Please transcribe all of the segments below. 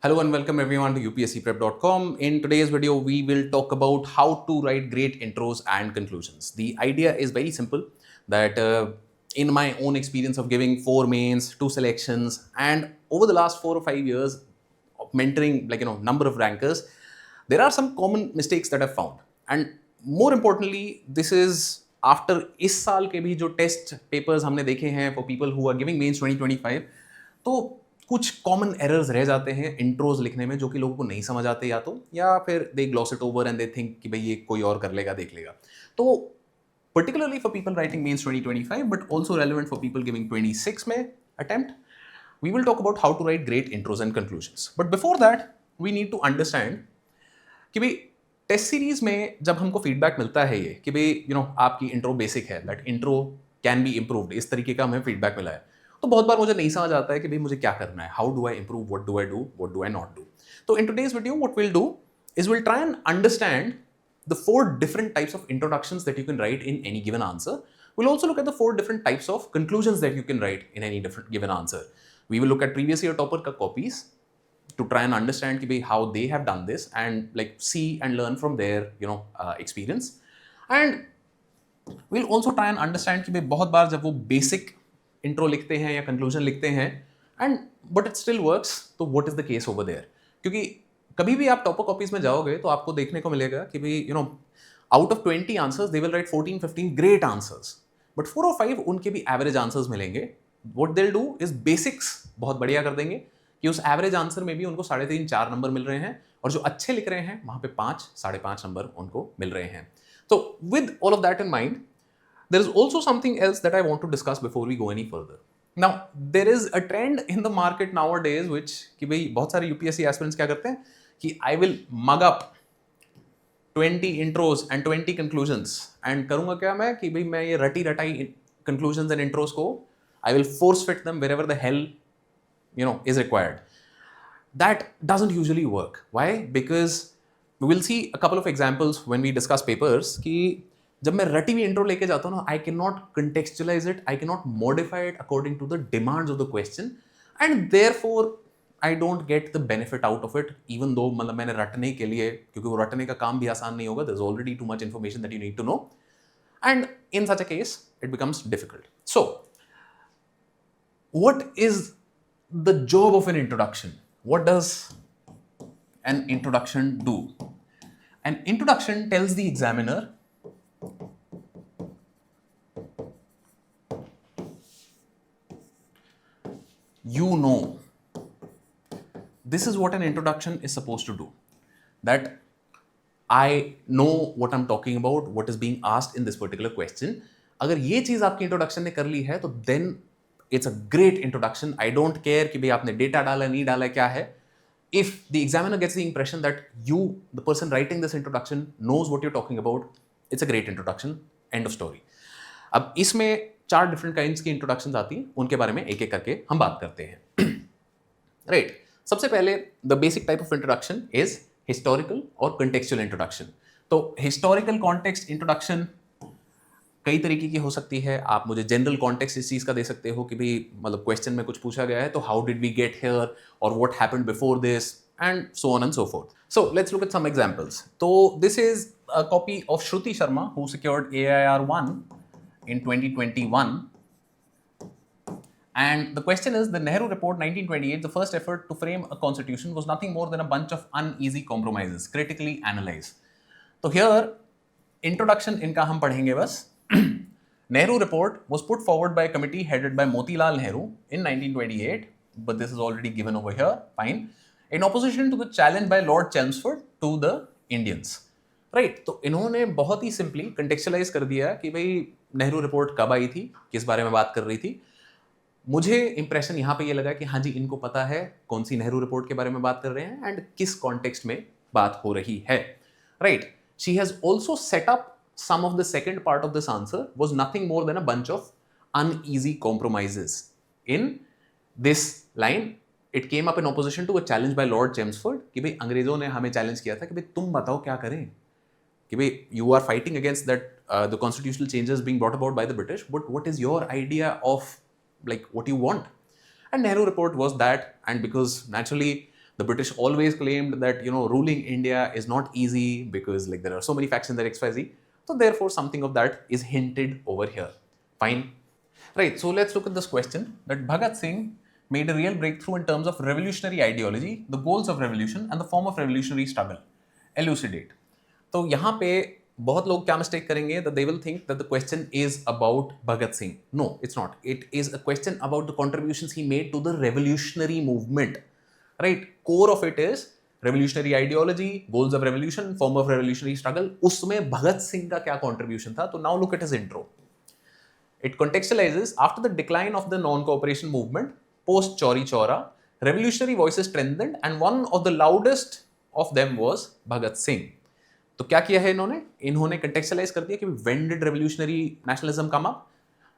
Hello and welcome everyone to upscprep.com. In today's video, we will talk about how to write great intros and conclusions. The idea is very simple that in my own experience of giving 4 mains, 2 selections, and over the last 4 or 5 years of mentoring number of rankers, there are some common mistakes that I've found. And more importantly, this is after इस साल के भी जो test papers हमने देखे हैं for people who are giving mains 2025, तो कुछ कॉमन एरर्स रह जाते हैं इंट्रोज लिखने में जो कि लोगों को नहीं समझ आते, या फिर they gloss it over and they think कि भाई ये कोई और कर लेगा, देख लेगा. तो particularly for people writing mains 2025 but also relevant for people giving 26 में attempt, we will talk about how to write great intros and conclusions. But before that, we need to understand कि भाई टेस्ट सीरीज में जब हमको feedback मिलता है ये कि भाई आपकी इंट्रो बेसिक है, that intro can be improved, इस तरीके का हमें फीडबैक मिला है, तो बहुत बार मुझे नहीं समझ आता है कि भाई मुझे क्या करना है, how do I improve, what do I not do. तो in today's video what will do is will try and understand the 4 different types of introductions that you can write in any given answer. We'll also look at the 4 different types of conclusions that you can write in any different given answer. We will look at previous year topper ka copies to try and understand how they have done this and see and learn from their experience. And we'll also try and understand कि बहुत बार जब वो basic intro लिखते हैं या conclusion लिखते हैं and but it still works, तो what is the case over there? क्योंकि कभी भी आप टॉपर कॉपीज में जाओगे तो आपको देखने को मिलेगा कि भाई out of 20 answers they will write 14-15 great answers, but 4 और 5 उनके भी एवरेज आंसर्स मिलेंगे. What they will do is basics बहुत बढ़िया कर देंगे कि उस एवरेज आंसर में भी उनको 3.5-4 नंबर मिल रहे हैं, और जो अच्छे लिख रहे हैं वहां पे 5-5.5 नंबर उनको मिल रहे हैं. तो with all of that in mind, there is also something else that I want to discuss before we go any further. Now, there is a trend in the market nowadays which कि भाई बहुत सारे UPSC aspirants क्या करते हैं कि I will mug up 20 intros and 20 conclusions, and करूँगा क्या मैं कि भाई मैं ये रटी रटाई conclusions and intros को I will force fit them wherever the hell is required. That doesn't usually work. Why? Because we will see a couple of examples when we discuss papers कि जब मैं रटी हुई इंट्रो लेके जाता हूँ ना, I can not contextualize it, I can not modify it according to the demands of the question, and therefore I don't get the benefit out of it, even though मैंने रटने के लिए, क्योंकि वो रटने का काम भी आसान नहीं होगा, there is already too much information that you need to know, and in such a case it becomes difficult. So what is the job of an introduction? What does an introduction do? An introduction tells the examiner this is what an introduction is supposed to do, that I know what I'm talking about, what is being asked in this particular question. अगर ये चीज आपकी introduction ने कर ली है तो then it's a great introduction. I don't care कि भाई आपने डेटा डाला नहीं डाला क्या है. If the examiner gets the impression that you, the person writing this introduction, knows what you're talking about, it's a great introduction. End of story. अब इसमें 4 different kinds की इंट्रोडक्शन आती हैं, उनके बारे में एक एक करके हम बात करते हैं. राइट. सबसे पहले the basic type of introduction is historical और कंटेक्चुअल इंट्रोडक्शन. तो हिस्टोरिकल कॉन्टेक्स्ट इंट्रोडक्शन कई तरीके की हो सकती है. आप मुझे जनरल कॉन्टेक्स्ट इस चीज का दे सकते हो कि भाई क्वेश्चन में कुछ पूछा गया है तो how did we get here, और what happened before this, and so on and so forth. So let's look at some examples. तो this is a copy of Shruti Sharma who secured AIR 1 in 2021. And the question is, the Nehru Report 1928, the first effort to frame a constitution, was nothing more than a bunch of uneasy compromises, critically analyzed. So here, introduction इनका हम पढ़ेंगे बस. Nehru Report was put forward by a committee headed by Motilal Nehru in 1928, but this is already given over here, fine, in opposition to the challenge by Lord Chelmsford to the Indians. Right, तो इन्होंने बहुत ही simply contextualise कर दिया कि भाई Nehru report कब आई थी, किस बारे में बात कर रही थी. मुझे इंप्रेशन यहाँ पे ये लगा कि हाँ जी, इनको पता है कौन सी नेहरू रिपोर्ट के बारे में बात कर रहे हैं एंड किस कॉन्टेक्स्ट में बात हो रही है. Right. She has also set up some of the second part of this answer was nothing more than a bunch of uneasy compromises. In this line it came up in opposition to a challenge by Lord Chelmsford कि भाई अंग्रेजों ने हमें challenge किया था कि भाई तुम बताओ क्या करें, कि भाई you are fighting against that the constitutional changes being brought about by the British, but what is your idea of what you want? And Nehru Report was that, and because naturally The British always claimed that ruling India is not easy because like there are so many factions that XYZ. So therefore something of that is hinted over here. Fine. Right, so let's look at this question that Bhagat Singh made a real breakthrough in terms of revolutionary ideology, the goals of revolution and the form of revolutionary struggle. Elucidate. तो यहाँ पे बहुत लोग क्या mistake करेंगे that they will think that the question is about Bhagat Singh. No, it's not. It is a question about the contributions he made to the revolutionary movement. Right? Core of it is revolutionary ideology, goals of revolution, form of revolutionary struggle. उसमें भगत सिंह का क्या contribution था? तो now look at his intro. It contextualizes after the decline of the non-cooperation movement post Chauri Chaura, revolutionary voices strengthened and one of the loudest of them was Bhagat Singh. तो क्या किया है इन्होंने contextualize कर दिया कि when did revolutionary nationalism come up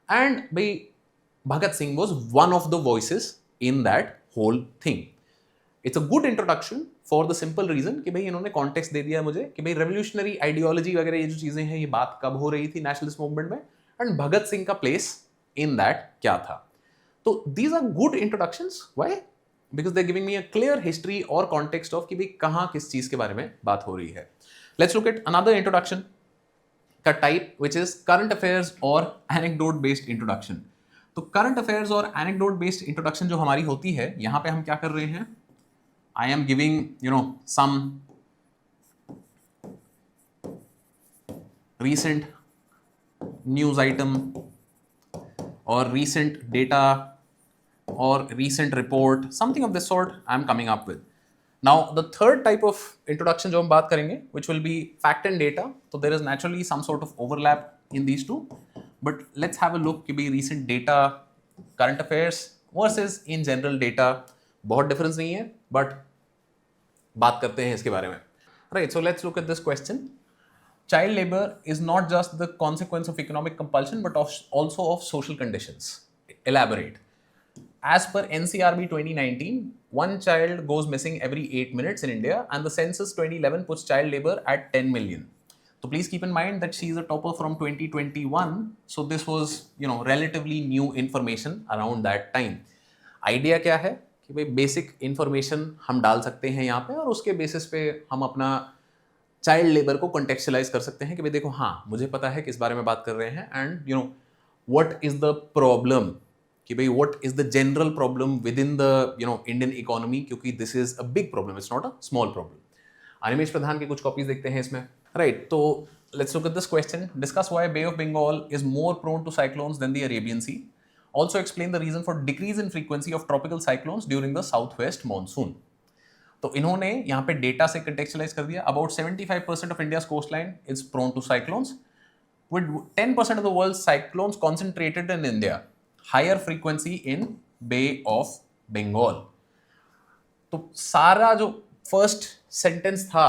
and भाई Bhagat Singh was one of the voices in that whole thing. It's a good introduction for the simple reason कि भाई इन्होंने context दे दिया मुझे कि भाई revolutionary ideology वगैरह ये जो चीजें हैं ये बात कब हो रही थी nationalist movement में and भगत सिंह का place in that क्या था. तो these are good introductions. Why? Because they're giving me a clear history or context of कि भाई कहाँ किस चीज के बारे में बात हो रही है. Let's look at another introduction का type which is current affairs or anecdote based introduction. तो current affairs और anecdote based introduction जो हमारी होती है यहाँ पे हम क्या कर रहे हैं? I am giving some recent news item or recent data or recent report, something of this sort I am coming up with. Now the third type of introduction जो हम बात करेंगे which will be fact and data. So there is naturally some sort of overlap in these two, but let's have a look कि भी recent data, current affairs versus in general data बहुत difference नहीं है, but बात करते हैं इसके बारे में. Right, so let's look at this question. Child labor is not just the consequence of economic compulsion but also of social conditions. Elaborate. As per NCRB 2019, one child goes missing every 8 minutes in India and the census 2011 puts child labor at 10 million. So please keep in mind that she is a topper from 2021. So this was, relatively new information around that time. Idea क्या है कि भाई basic information हम डाल सकते हैं यहाँ पे और उसके basis पे हम अपना चाइल्ड लेबर को कॉन्टेक्चुअलाइज कर सकते हैं कि भाई देखो हाँ मुझे पता है किस बारे में बात कर रहे हैं and what is the problem कि भाई what is the general problem with in the Indian economy, क्योंकि this is a big problem, it's not a small problem. Animesh Pradhan के कुछ कॉपीज देखते हैं इसमें. राइट, तो let's look at this question. Discuss why bay of Bengal is more prone to cyclones than the Arabian sea. Also explain the reason for decrease in frequency of tropical cyclones during the south west monsoon. तो इन्होंने यहाँ पे data से contextualize कर दिया. About 75% of India's coast line is prone to cyclones with 10% of the world's cyclones concentrated in India, higher frequency in Bay of Bengal. तो सारा जो फर्स्ट सेंटेंस था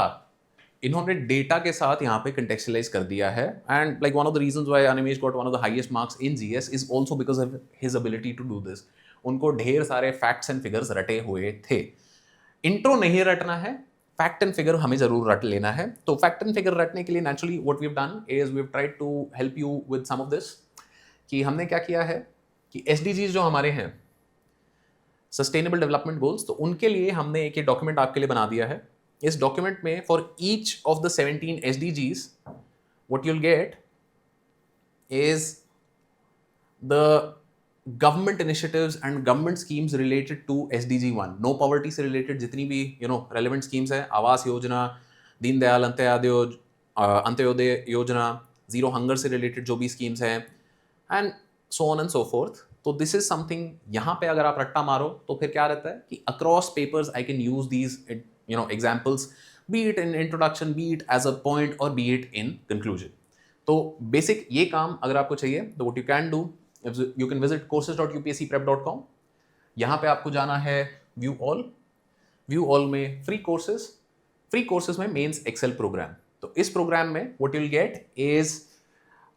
इन्होंने डेटा के साथ यहाँ पे कंटेक्चुअलाइज कर दिया है. And like one of the reasons why Animesh got one of the highest marks in GS is also because of his ability to do this. उनको ढेर सारे फैक्ट्स एंड फिगर्स रटे हुए थे. इंट्रो नहीं रटना है, फैक्ट एंड फिगर हमें जरूर रट लेना है. तो फैक्ट एंड फिगर रटने के लिए naturally what we have done is we have tried to help you with some of this. कि हमने क्या किया है कि एसडीजीज जो हमारे हैं सस्टेनेबल डेवलपमेंट गोल्स, तो उनके लिए हमने एक डॉक्यूमेंट आपके लिए बना दिया है. इस डॉक्यूमेंट में for each of the 17 SDGs what you'll get is the government initiatives and government schemes related to SDG 1. No poverty से रिलेटेड जितनी भी रेलेवेंट स्कीम्स है, आवास योजना, दीनदयाल अंत्योदय योजना, जीरो हंगर से रिलेटेड जो भी स्कीम्स हैं and so on and so fourth. तो दिस इज समथिंग यहाँ पे अगर आप रट्टा मारो तो फिर क्या रहता है कि across papers I can use these examples, be it in introduction, be it as a point और बी इट इन कंक्लूजन. तो बेसिक ये काम अगर आपको चाहिए तो what you can do, you can visit courses.upscprep.com. यहाँ पे आपको जाना है व्यू ऑल में फ्री कोर्सेज में मेंस एक्सेल प्रोग्राम. तो इस प्रोग्राम में what you'll get is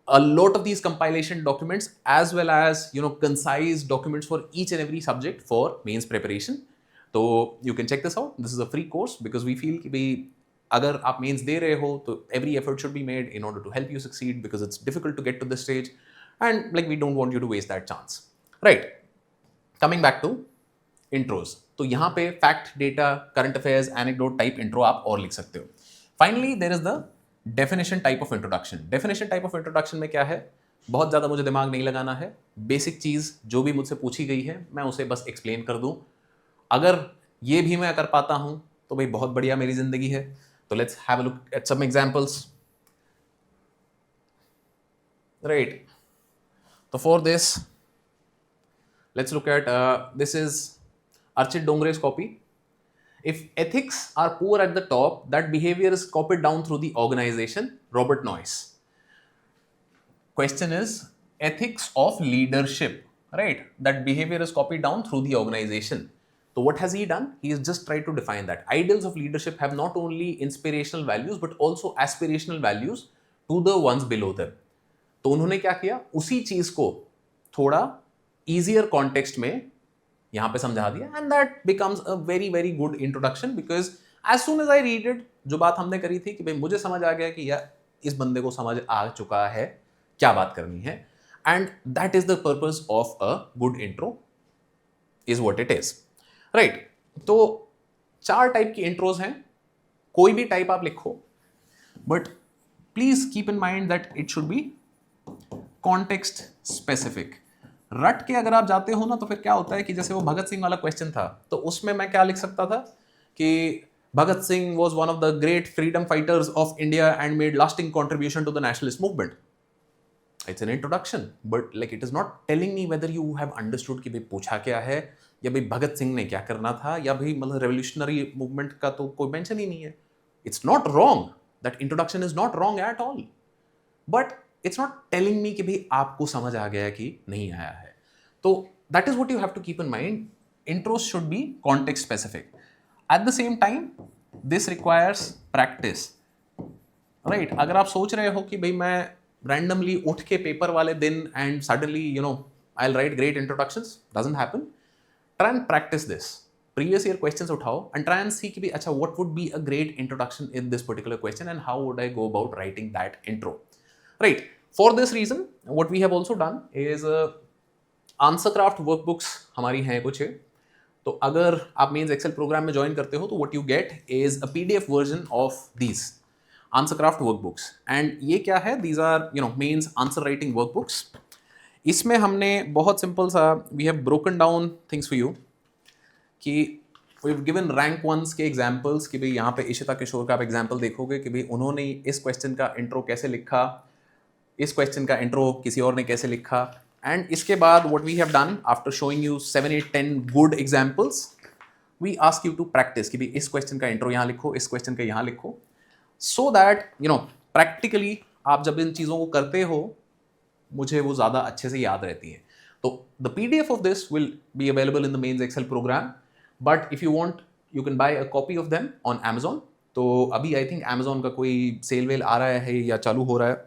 a lot of these compilation documents as well as concise documents for each and every subject for mains preparation. तो you can check this out. This is a free course because we feel कि भाई अगर आप mains दे रहे हो तो every effort should be made in order to help you succeed because it's difficult to get to this stage. And like we don't want you to waste that chance. Right. Coming back to intros. तो यहाँ पे fact, data, current affairs, anecdote type intro आप और लिख सकते हो. Finally there is the definition type of introduction. Definition type of introduction में क्या है, बहुत ज़्यादा मुझे दिमाग नहीं लगाना है, बेसिक चीज़ जो भी मुझसे पूछी गई है मैं उसे बस एक्सप्लेन कर दूँ. अगर ये भी मैं कर पाता हूँ तो भाई बहुत बढ़िया मेरी ज़िंदगी है. तो let's have a look at some examples. Right, तो for this let's look at this is Archit Dongre's copy. If ethics are poor at the top, that behavior is copied down through the organization. Robert Noyce. Question is ethics of leadership, right? That behavior is copied down through the organization. So what has he done? He has just tried to define that ideals of leadership have not only inspirational values but also aspirational values to the ones below them. तो उन्होंने क्या किया, उसी चीज को थोड़ा easier context में यहाँ पे समझा दिया, and that becomes a very very good introduction because as soon as I read it, जो बात हमने करी थी कि भाई मुझे समझ आ गया कि यार इस बंदे को समझ आ चुका है क्या बात करनी है, and that is the purpose of a good intro is what it is, right? तो 4 टाइप की इंट्रोज हैं, कोई भी टाइप आप लिखो, but please keep in mind that it should be context specific. रट के अगर आप जाते हो ना तो फिर क्या होता है कि जैसे वो भगत सिंह वाला क्वेश्चन था, तो उसमें मैं क्या लिख सकता था कि Bhagat Singh was one of the great freedom fighters of India and made lasting contribution to the nationalist movement. It's an introduction but like it is not telling me whether you have understood कि भाई पूछा क्या है, या भाई भगत सिंह ने क्या करना था, या भाई मतलब रेवोल्यूशनरी मूवमेंट का तो कोई मेंशन ही नहीं है. It's not wrong, that introduction is not wrong at all, but it's not telling मी कि भाई आपको समझ आ गया कि नहीं आया है. तो that is what you have to keep in mind. Intros should be context specific. At the same time this requires practice, right? अगर आप सोच रहे हो कि भाई मैं रैंडमली उठ के पेपर वाले दिन and suddenly you know I will write great introductions, doesn't happen. Try and practice this. Previous year questions उठाओ एंड ट्राई एंड सी कि भाई अच्छा what would be a great introduction in this particular question and how would I go about writing that intro, right? For this reason what we have also done is answer craft workbooks हमारी हैं कुछ है. तो अगर आप Mains Excel program में join करते हो तो what you get is a PDF version of these answer craft workbooks. And ये क्या है, these are you know Mains answer writing workbooks. इसमें हमने बहुत सिंपल सा we have broken down things for you कि we have given rank ones के examples कि भाई यहाँ पे इशिता किशोर का आप एग्जाम्पल देखोगे कि भाई उन्होंने इस क्वेश्चन का इंट्रो कैसे लिखा, इस क्वेश्चन का इंट्रो किसी और ने कैसे लिखा. एंड इसके बाद what we have done after showing you 7, 8, 10 good examples, we ask you to practice कि भाई इस क्वेश्चन का इंट्रो यहाँ लिखो, इस क्वेश्चन का यहाँ लिखो, so that you know practically आप जब इन चीज़ों को करते हो मुझे वो ज़्यादा अच्छे से याद रहती है. तो the PDF of this will be available in the mains Excel program, but if you want you can buy a copy of them on Amazon. तो अभी आई थिंक Amazon का कोई सेल वेल आ रहा है या चालू हो रहा है,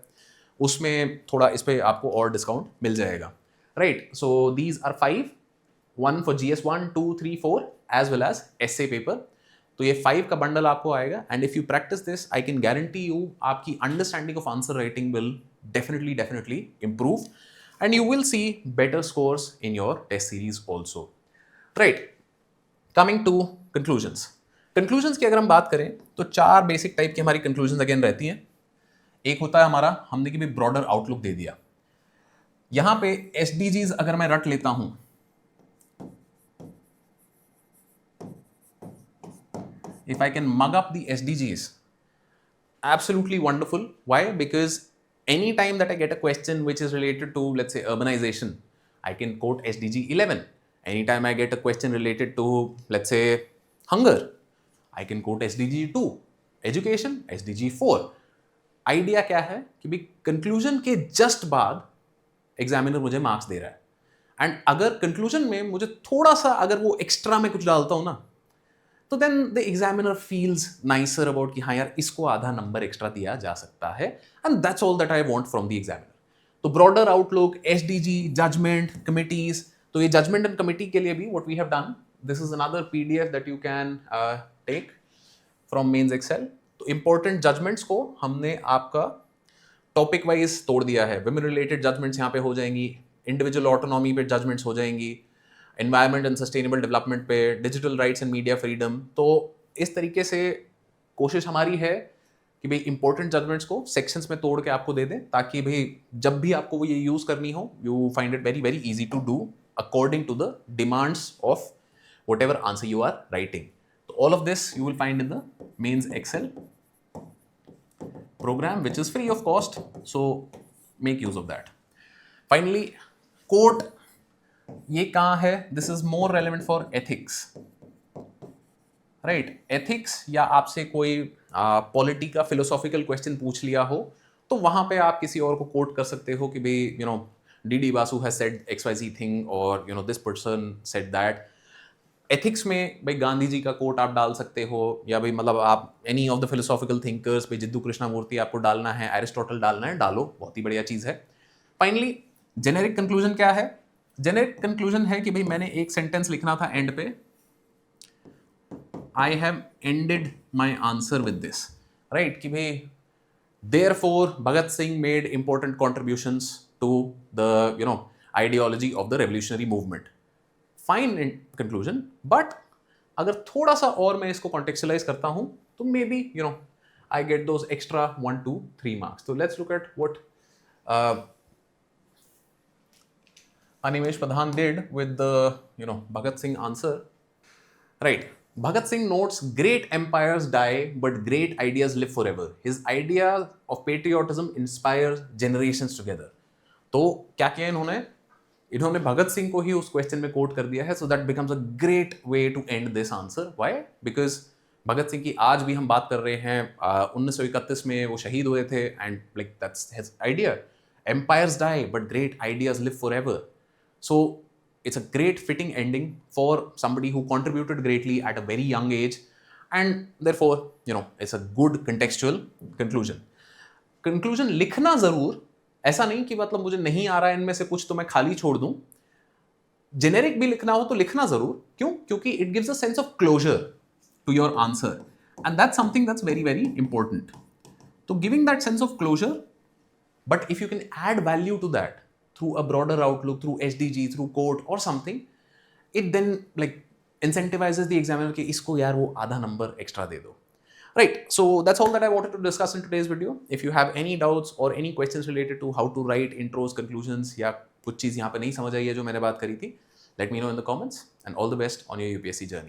उसमें थोड़ा इस पर आपको और डिस्काउंट मिल जाएगा, right? So these are 5, 1 for GS1, 2, 3, 4 as well as essay paper. तो ये 5 का बंडल आपको आएगा and if you practice this I can guarantee you आपकी understanding of answer writing will definitely improve and you will see better scores in your test series also, right? Coming to conclusions की अगर हम बात करें तो 4 basic type की हमारी conclusions again रहती हैं. एक होता है हमारा, हमने कि भी ब्रॉडर आउटलुक दे दिया. यहां पे SDGs अगर मैं रट लेता हूं, if I can mug up the SDGs, absolutely wonderful. Why? Because anytime that I get a question which is related to, let's say, urbanization, I can quote SDG 11. Anytime I get a question related to, let's say, hunger, I can quote SDG 2. Education, SDG 4. Idea क्या है कि भी conclusion के just बाद examiner मुझे marks दे रहा है, and अगर कंक्लूजन में मुझे थोड़ा सा अगर वो एक्स्ट्रा में कुछ डालता हूं ना, तो then the examiner feels nicer about कि हाँ यार इसको आधा नंबर एक्स्ट्रा दिया जा सकता है, and that's all that I want from the examiner. तो broader outlook, SDG, judgment, committees. तो ये जजमेंट एंड कमिटी के लिए भी what we have done, this is another PDF that you can take from Mains Excel. तो important judgments को हमने आपका टॉपिक वाइज तोड़ दिया है. विमेन रिलेटेड जजमेंट्स यहाँ पे हो जाएंगी, इंडिविजुअल ऑटोनॉमी पे जजमेंट्स हो जाएंगी, एनवायरमेंट एंड सस्टेनेबल डेवलपमेंट पे, digital rights and media freedom. तो इस तरीके से कोशिश हमारी है कि भाई इंपॉर्टेंट जजमेंट्स को सेक्शंस में तोड़ के आपको दे दें, ताकि भाई जब भी आपको वो ये यूज करनी हो, you find it very very easy to do according to the demands of whatever answer you are writing. So all of this you will find in the mains Excel program, which is free of cost, so make use of that. Finally, quote, ये कहाँ है? This is more relevant for ethics, right? Ethics या आपसे कोई polity का philosophical question पूछ लिया हो, तो वहां पे आप किसी और को कोट कर सकते हो कि भाई D Basu has said XYZ thing, और this person said that. Ethics में भाई गांधी जी का कोट आप डाल सकते हो, या भाई मतलब आप any of the philosophical thinkers पे, जिद्दू कृष्णमूर्ति आपको डालना है, एरिस्टोटल डालना है, डालो, बहुत ही बढ़िया चीज़ है। फाइनली जेनेरिक कंक्लूजन क्या है? जेनेरिक कंक्लूजन है कि भाई मैंने एक सेंटेंस लिखना था एंड पे, I have ended my answer with this, right? कि भाई therefore Bhagat Singh made important contributions to the ideology of the revolutionary movement. Fine conclusion, but अगर थोड़ा सा और मैं इसको कॉन्टेक्चुअलाइज करता हूं तो maybe I get those extra 1, 2, 3 marks. तो let's look at what Animesh Pradhan did with the Bhagat Singh answer. Right. Bhagat Singh notes, great empires die, but great ideas live forever. His idea of patriotism inspires generations together. तो क्या किया इन्होंने भगत सिंह को ही उस question में coat कर दिया है, so that becomes a great way to end this answer. Why? Because Bhagat Singh की आज भी हम बात कर रहे हैं, 1931 में वो शहीद हुए थे, and like that's his idea, empires die but great ideas live forever. So it's a great fitting ending for somebody who contributed greatly at a very young age, and therefore it's a good contextual conclusion लिखना जरूर, ऐसा नहीं कि मतलब मुझे नहीं आ रहा है इनमें से कुछ तो मैं खाली छोड़ दूं। जेनेरिक भी लिखना हो तो लिखना जरूर, क्यों? क्योंकि it gives a sense of closure to your answer, and that's something that's very very important. तो giving that sense of closure, but if you can add value to that through a broader outlook, through SDG, through quote or something, it then like incentivizes the examiner कि इसको यार वो आधा number extra दे दो। Right, so that's all that I wanted to discuss in today's video. If you have any doubts or any questions related to how to write intros, conclusions, या कुछ चीज़ यहाँ पे नहीं समझ आई है जो मैंने बात करी थी, let me know in the comments, and all the best on your UPSC journey.